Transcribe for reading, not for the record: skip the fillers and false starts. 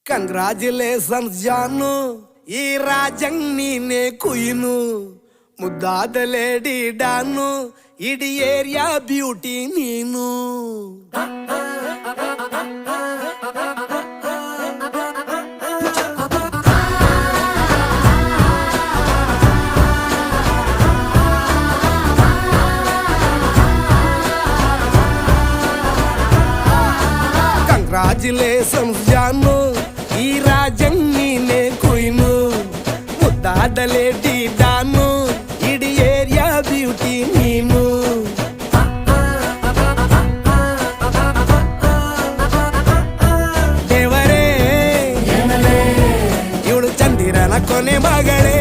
Congratulations ಜಾನು, ಈ ರಾಜಂಗ್ ನೀನೆ ಕುಯ್ನು, ಮುದ್ದಾದ ಲೇಡಿ ಡಾನು, ಇಡೀ ಏರಿಯಾ ಬ್ಯೂಟಿ ನೀನು. ಕಂಗ್ರಾಚುಲೇಷನ್ಸ್ ಜಾನು, ಈ ರಾಜಂಗ್ ನೀನೆ ಕುಯ್ನು, ಮುದ್ದಾದ ಲೇಡಿ ಡಾನು, ಇಡೀ ಏರಿಯಾ ಬ್ಯೂಟಿ ನೀನು. ದೇವರೇ ಇವಳು ಚಂದಿರನ ಕೊನೆ ಮಗಳೇ.